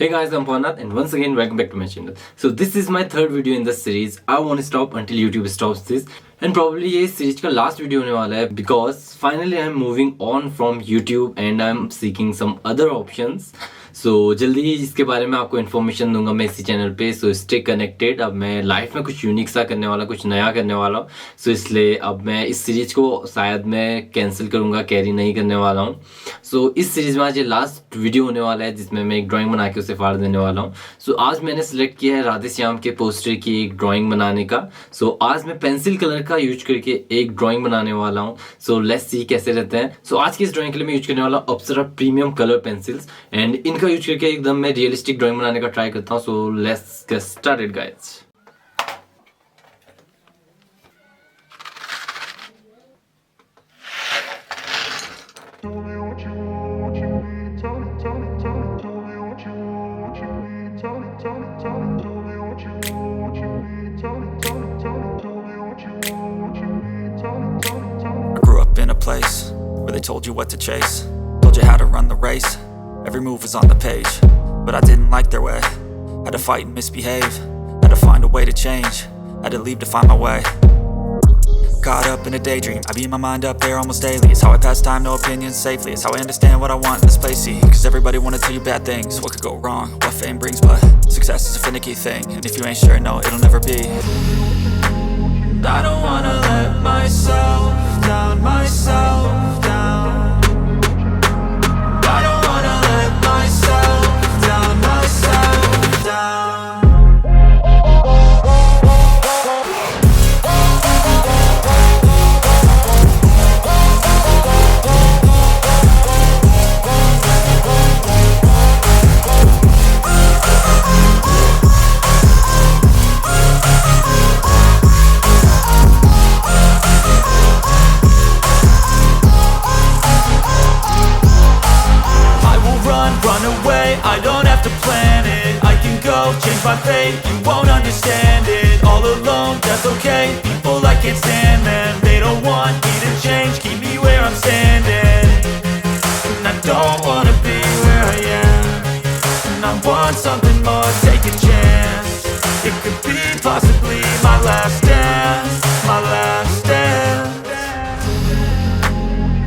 Hey guys, I'm Pawan and once again welcome back to my channel. So this is my third video in this series. I won't stop until YouTube stops this. And probably ये इस series का last video होने वाला है because finally I'm moving on from YouTube and I'm seeking some other options. So जल्दी ही इसके बारे में आपको इन्फॉर्मेशन दूंगा मैं इसी चैनल पे. So stay connected. अब मैं लाइफ में कुछ यूनिक सा करने वाला, कुछ नया करने वाला हूँ. So इसलिए अब मैं इस सीरीज को शायद मैं कैंसिल करूँगा, कैरी नहीं करने वाला हूँ. So इस सीरीज में आज ये लास्ट वीडियो होने वाला है जिसमें मैं एक ड्राइंग बना के उसे फाड़ देने वाला हूँ. So आज मैंने सिलेक्ट किया है राधे श्याम के पोस्टर की एक ड्राइंग बनाने का. So आज मैं पेंसिल कलर का यूज करके एक ड्राइंग बनाने वाला हूँ. So लेट्स सी कैसे रहते हैं. So आज की इस ड्राइंग के लिए मैं यूज करने वाला हूँ अप्सरा प्रीमियम कलर पेंसिल्स एंड इनका यूज करके एकदम मैं रियलिस्टिक ड्राइंग बनाने का ट्राई करता हूँ. So let's get started guys. I grew up in a place where they told you what to chase, told you how to run the race. Every move was on the page, but I didn't like their way. Had to fight and misbehave, had to find a way to change, had to leave to find my way. Caught up in a daydream, I beat my mind up there almost daily. It's how I pass time, no opinions safely. It's how I understand what I want in this place, see. Cause everybody wanna tell you bad things, what could go wrong, what fame brings. But success is a finicky thing, and if you ain't sure, no, it'll never be. And I don't wanna let myself down, myself down. I don't wanna let myself down, myself down. Run away, I don't have to plan it. I can go, change my fate, you won't understand it. All alone, that's okay, people I can't stand them. They don't want me to change, keep me where I'm standing. And I don't wanna be where I am, and I want something more, take a chance. It could be possibly my last dance, my last dance.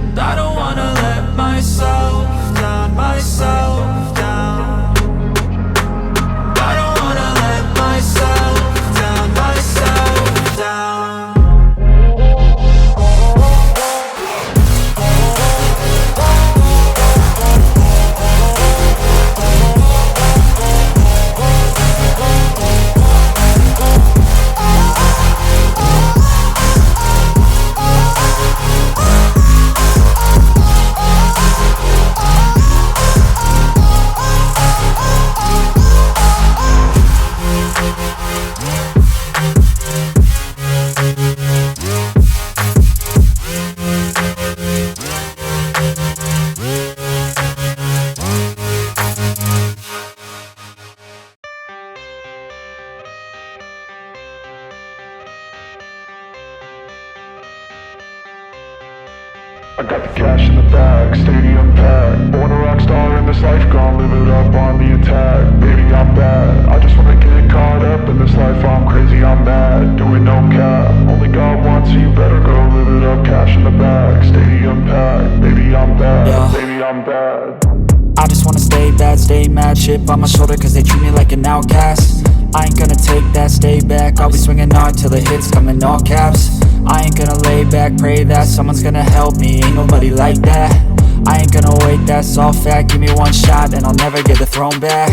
And I don't wanna let myself down, myself down. I don't wanna let myself down, myself down. I got the cash in the bag, stadium packed. Born a rock star in this life, gon' live it up on the attack. Baby, I'm bad, I just wanna get caught up in this life. I'm crazy, I'm mad, doing no cap. Only God wants you, better go live it up. Cash in the bag, stadium packed. Baby, I'm bad, baby, I'm bad. I just wanna stay bad, stay mad. Chip on my shoulder cause they treat me like an outcast. I ain't gonna take that, stay back. I'll be swinging hard till the hits come in all caps. I ain't gonna lay back, pray that someone's gonna help me. Ain't nobody like that. I ain't gonna wait, that's all fact. Give me one shot and I'll never get the throne back.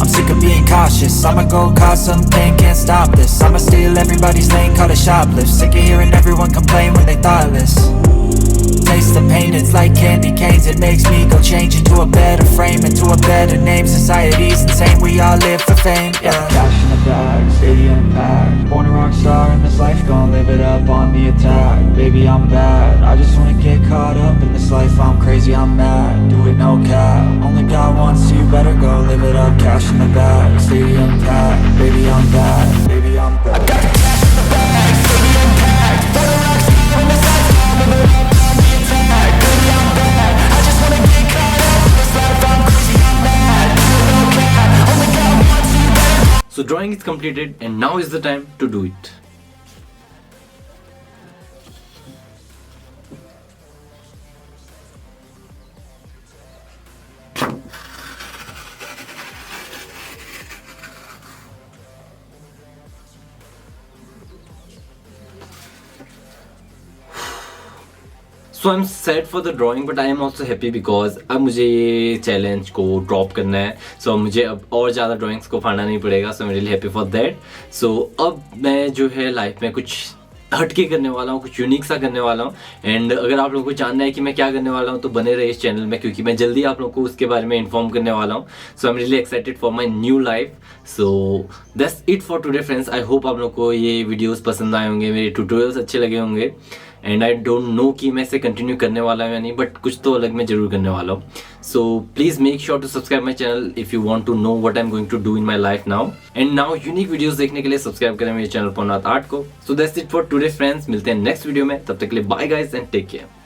I'm sick of being cautious, I'ma go cause something, can't stop this. I'ma steal everybody's lane, call it shoplift. Sick of hearing everyone complain when they thoughtless. Taste the pain, it's like candy canes. It makes me go change into a better frame, into a better name. Society's insane, we all live for fame, yeah. Cash in the bag, stadium packed. Born a rock star in this life, gon' live it up on the attack. Baby, I'm bad, I just wanna get caught up in this life. I'm crazy, I'm mad, do it no cap. Only God wants you, better go live it up. Cash in the bag, stadium packed. Baby, I'm bad, baby, I'm bad. I got the cash in the bag, stadium packed. Born a rock star in this life, gon' live it up on the attack. Baby, I'm bad, I just wanna get caught up in this life. I'm crazy, I'm mad, do it no cap. drawing is completed and now is the time to do it. So I M set for the drawing but I am also happy because अब मुझे ये challenge को drop करना है. सो मुझे अब और ज़्यादा ड्राइंग्स को फाड़ना नहीं पड़ेगा. So I am really happy for that. So अब मैं जो है लाइफ में कुछ हटके करने वाला हूँ, कुछ यूनिक सा करने वाला हूँ. एंड अगर आप लोगों को जानना है कि मैं क्या करने वाला हूँ तो बने रहे इस चैनल में, क्योंकि मैं जल्दी आप लोगों को उसके बारे में इन्फॉर्म करने वाला हूँ. So I am really excited for my new life. So that's it for today friends. I hope आप लोगों को ये वीडियोज़ पसंद आए होंगे, मेरे ट्यूटोरियल्स अच्छे लगे होंगे. एंड आई डोंट नो कि मैं इसे कंटिन्यू करने वाला हूँ या नहीं, बट कुछ तो अलग मैं जरूर करने वाला हूँ. So please make sure to subscribe my channel if you want to know what I am going to do in my life now. And now unique videos देखने के लिए सब्सक्राइब करें मेरे चैनल पवन नाथ आर्ट को. So that's it for today friends. मिलते हैं next video में. तब तक के लिए bye guys and take care.